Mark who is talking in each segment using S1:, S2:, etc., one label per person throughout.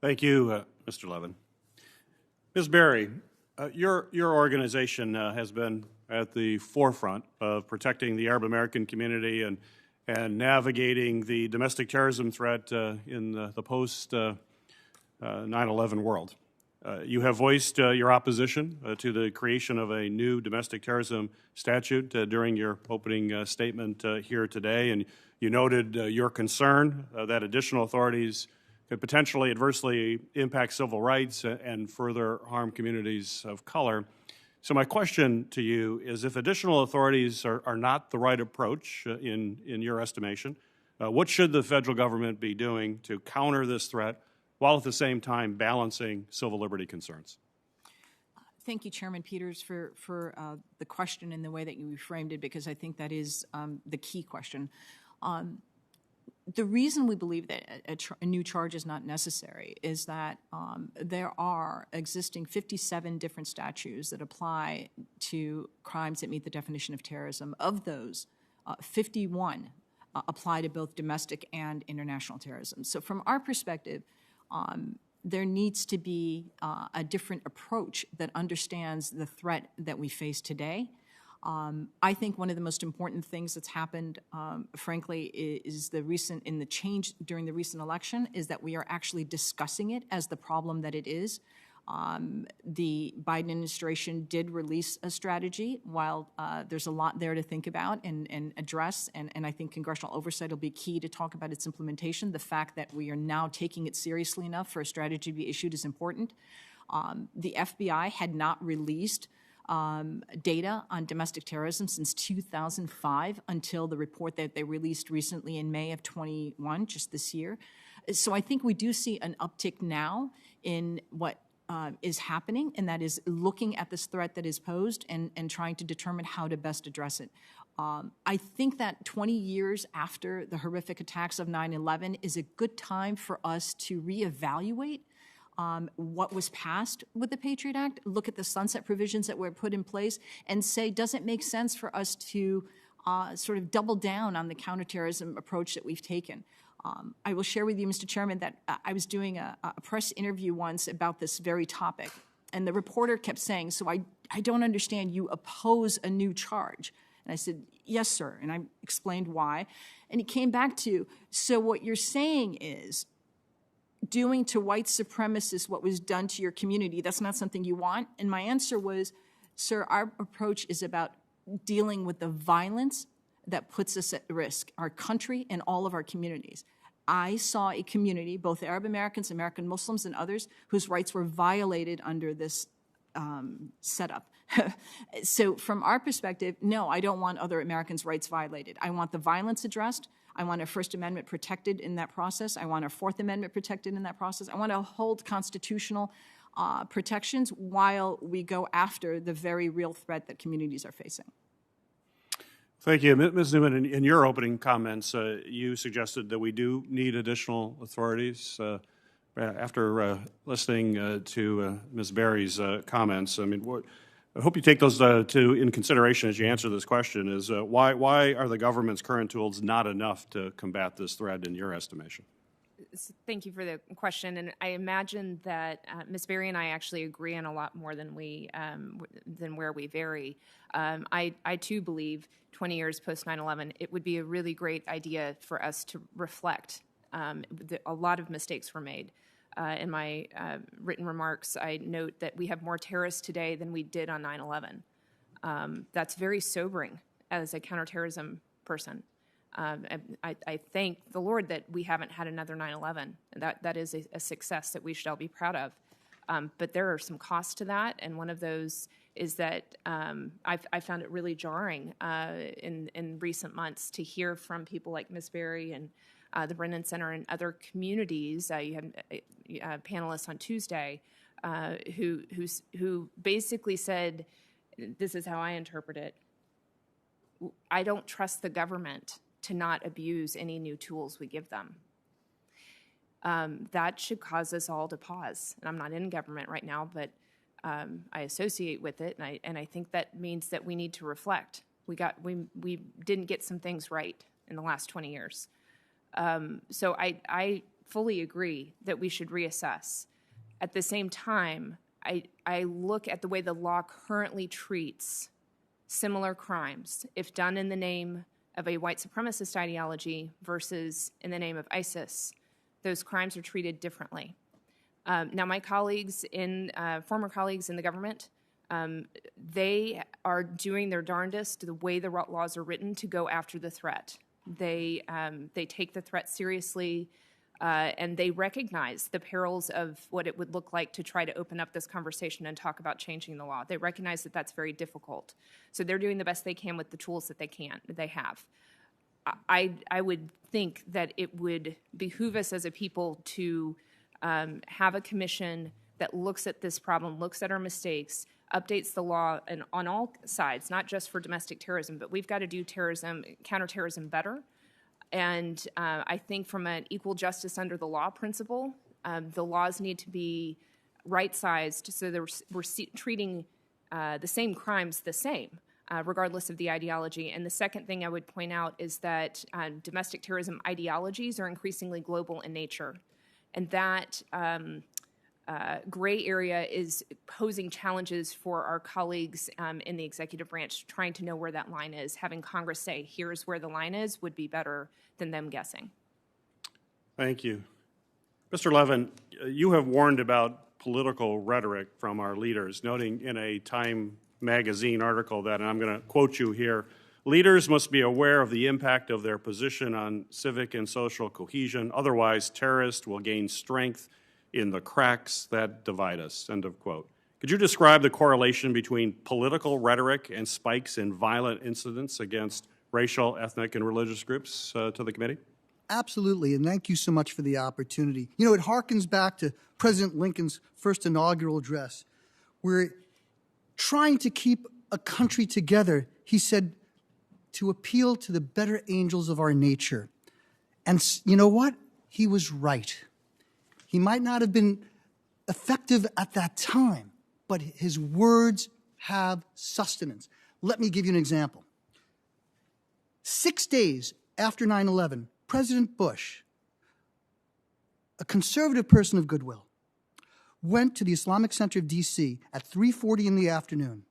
S1: Thank you, Mr. Levin. Ms. Berry, your organization has been at the forefront of protecting the Arab American community and navigating the domestic terrorism threat in the post 9/11 world. You have voiced your opposition to the creation of a new domestic terrorism statute during your opening statement here today, and you noted your concern that additional authorities could potentially adversely impact civil rights and further harm communities of color. So my question to you is, if additional authorities are not the right approach in your estimation, what should the federal government be doing to counter this threat while at the same time balancing civil liberty concerns?
S2: Thank you, Chairman Peters, for the question and the way that you reframed it, because I think that is the key question. The reason we believe that a new charge is not necessary is that there are existing 57 different statutes that apply to crimes that meet the definition of terrorism. Of those, 51 apply to both domestic and international terrorism. So from our perspective, there needs to be a different approach that understands the threat that we face today. I think one of the most important things that's happened, frankly, is the change during the recent election is that we are actually discussing it as the problem that it is. The Biden administration did release a strategy. While there's a lot there to think about and address, and I think congressional oversight will be key to talk about its implementation, the fact that we are now taking it seriously enough for a strategy to be issued is important. The FBI had not released data on domestic terrorism since 2005 until the report that they released recently in May of 21, just this year. So I think we do see an uptick now in what is happening, and that is looking at this threat that is posed and trying to determine how to best address it. I think that 20 years after the horrific attacks of 9/11 is a good time for us to reevaluate what was passed with the Patriot Act, look at the sunset provisions that were put in place, and say, does it make sense for us to sort of double down on the counterterrorism approach that we've taken? I will share with you, Mr. Chairman, that I was doing a press interview once about this very topic, and the reporter kept saying, so I don't understand, you oppose a new charge. And I said, yes, sir, and I explained why. And he came back to, so what you're saying is, doing to white supremacists what was done to your community, that's not something you want? And my answer was, sir, our approach is about dealing with the violence that puts us at risk, our country and all of our communities. I saw a community, both Arab Americans, American Muslims, and others, whose rights were violated under this setup. So from our perspective, no, I don't want other Americans' rights violated. I want the violence addressed. I want our First Amendment protected in that process. I want our Fourth Amendment protected in that process. I want to hold constitutional protections while we go after the very real threat that communities are facing.
S1: Thank you. Ms. Newman, in your opening comments, you suggested that we do need additional authorities. After listening to Ms. Berry's comments, I mean, I hope you take those in consideration as you answer this question, is why are the government's current tools not enough to combat this threat in your estimation?
S3: Thank you for the question, and I imagine that Ms. Berry and I actually agree on a lot more than where we vary. I too believe 20 years post 9/11, it would be a really great idea for us to reflect. A lot of mistakes were made. In my written remarks, I note that we have more terrorists today than we did on 9/11. That's very sobering as a counterterrorism person. I thank the Lord that we haven't had another 9/11. That is a success that we should all be proud of. But there are some costs to that, and one of those is that I found it really jarring in recent months to hear from people like Ms. Berry and the Brennan Center and other communities. You had panelists on Tuesday who basically said, this is how I interpret it, I don't trust the government to not abuse any new tools we give them. That should cause us all to pause. And I'm not in government right now, but I associate with it, and I think that means that we need to reflect. We didn't get some things right in the last 20 years. So I fully agree that we should reassess. At the same time, I look at the way the law currently treats similar crimes, if done in the name of a white supremacist ideology versus in the name of ISIS. Those crimes are treated differently. Now, my colleagues former colleagues in the government, they are doing their darndest the way the laws are written to go after the threat. They take the threat seriously, and they recognize the perils of what it would look like to try to open up this conversation and talk about changing the law. They recognize that that's very difficult. So they're doing the best they can with the tools that they have. I would think that it would behoove us as a people to have a commission that looks at this problem, looks at our mistakes, updates the law and on all sides, not just for domestic terrorism, but we've got to do counterterrorism better. And I think from an equal justice under the law principle, the laws need to be right-sized so that we're treating the same crimes the same, regardless of the ideology. And the second thing I would point out is that domestic terrorism ideologies are increasingly global in nature. And that gray area is posing challenges for our colleagues in the executive branch, trying to know where that line is. Having Congress say, here's where the line is, would be better than them guessing.
S1: Thank you. Mr. Levin, you have warned about political rhetoric from our leaders, noting in a Time magazine article that, and I'm going to quote you here, leaders must be aware of the impact of their position on civic and social cohesion. Otherwise, terrorists will gain strength in the cracks that divide us, end of quote. Could you describe the correlation between political rhetoric and spikes in violent incidents against racial, ethnic, and religious groups to the committee?
S4: Absolutely, and thank you so much for the opportunity. You know, it harkens back to President Lincoln's first inaugural address, where trying to keep a country together, he said, to appeal to the better angels of our nature. And you know what? He was right. He might not have been effective at that time, but his words have sustenance. Let me give you an example. 6 days after 9/11, President Bush, a conservative person of goodwill, went to the Islamic Center of D.C. at 3:40 in the afternoon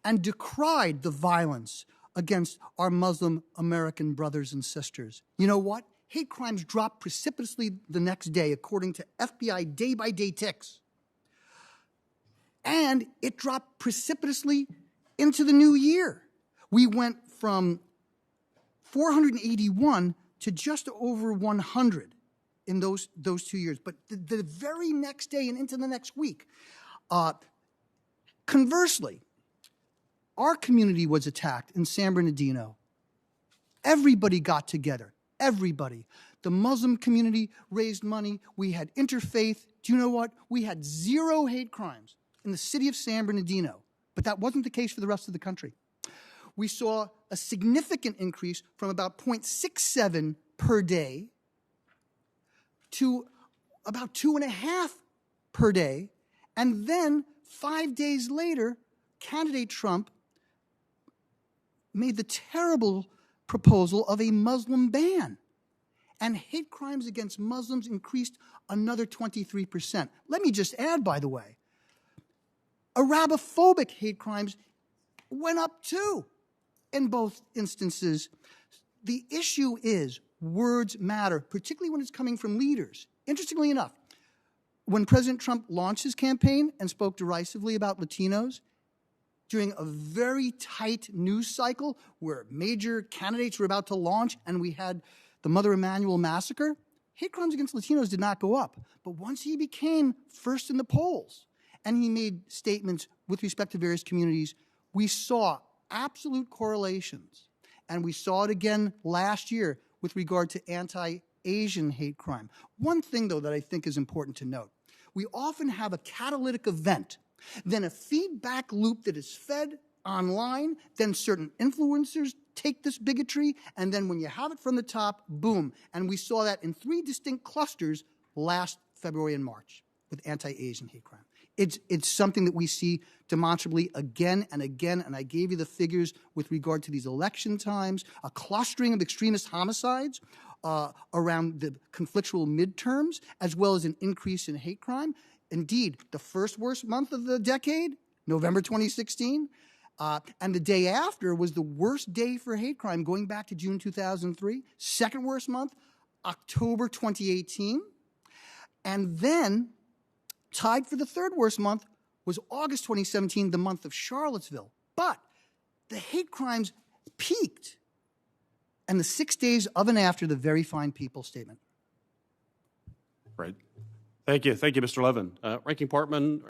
S4: and decried the violence against our Muslim American brothers and sisters. You know what? Hate crimes dropped precipitously the next day, according to FBI day-by-day ticks. And it dropped precipitously into the new year. We went from 481 to just over 100 in those 2 years. But the very next day and into the next week, conversely, our community was attacked in San Bernardino. Everybody got together. Everybody. The Muslim community raised money. We had interfaith. Do you know what? We had 0 hate crimes in the city of San Bernardino, but that wasn't the case for the rest of the country. We saw a significant increase from about 0.67 per day to about 2.5 per day. And then 5 days later, candidate Trump made the terrible proposal of a Muslim ban. And hate crimes against Muslims increased another 23%. Let me just add, by the way, Arabophobic hate crimes went up too in both instances. The issue is words matter, particularly when it's coming from leaders. Interestingly enough, when President Trump launched his campaign and spoke derisively about Latinos, during a very tight news cycle where major candidates were about to launch and we had the Mother Emanuel massacre, hate crimes against Latinos did not go up. But once he became first in the polls and he made statements with respect to various communities, we saw absolute correlations. And we saw it again last year with regard to anti-Asian hate crime. One thing, though, that I think is important to note, we often have a catalytic event, then a feedback loop that is fed online, then certain influencers take this bigotry, and then when you have it from the top, boom. And we saw that in 3 distinct clusters last February and March with anti-Asian hate crime. It's something that we see demonstrably again and again, and I gave you the figures with regard to these election times, a clustering of extremist homicides around the conflictual midterms, as well as an increase in hate crime. Indeed, the first worst month of the decade, November 2016, and the day after was the worst day for hate crime going back to June 2003. Second worst month, October 2018. And then, tied for the third worst month, was August 2017, the month of Charlottesville. But the hate crimes peaked in the 6 days of and after the Very Fine People statement.
S1: Right. Thank you, Mr. Levin. Ranking Portman.